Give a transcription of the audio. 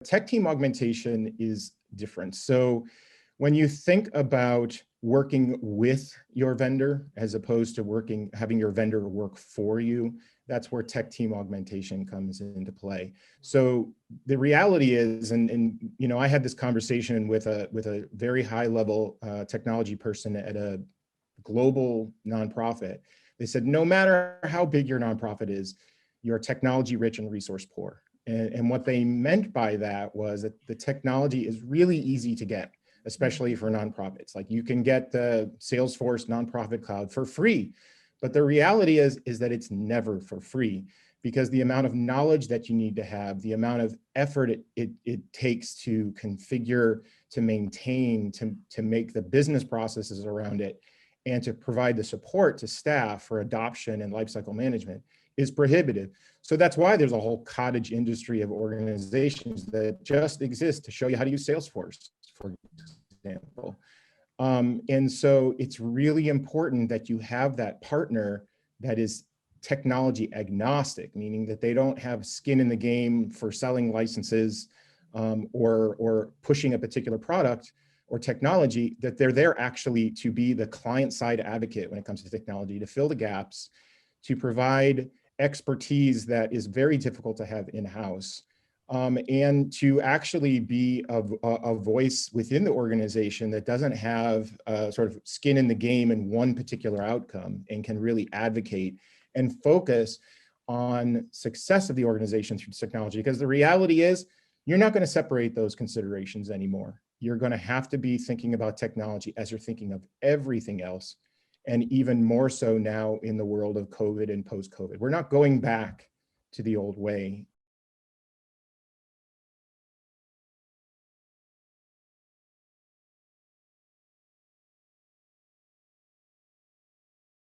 tech team augmentation is different. So when you think about working with your vendor as opposed to having your vendor work for you, that's where tech team augmentation comes into play. So the reality is, and you know, I had this conversation with a very high level technology person at a global nonprofit. They said, no matter how big your nonprofit is, you're technology rich and resource poor. And what they meant by that was that the technology is really easy to get, especially for nonprofits. Like you can get the Salesforce nonprofit cloud for free, but the reality is that it's never for free, because the amount of knowledge that you need to have, the amount of effort it takes to configure, to maintain, to make the business processes around it, and to provide the support to staff for adoption and lifecycle management is prohibitive. So that's why there's a whole cottage industry of organizations that just exist to show you how to use Salesforce, for example. And so it's really important that you have that partner that is technology agnostic, meaning that they don't have skin in the game for selling licenses or pushing a particular product or technology, that they're there actually to be the client side advocate when it comes to technology, to fill the gaps, to provide expertise that is very difficult to have in-house, and to actually be a voice within the organization that doesn't have sort of skin in the game in one particular outcome, and can really advocate and focus on success of the organization through technology. Because the reality is, you're not going to separate those considerations anymore. You're going to have to be thinking about technology as you're thinking of everything else, and even more so now in the world of COVID and post-COVID. We're not going back to the old way.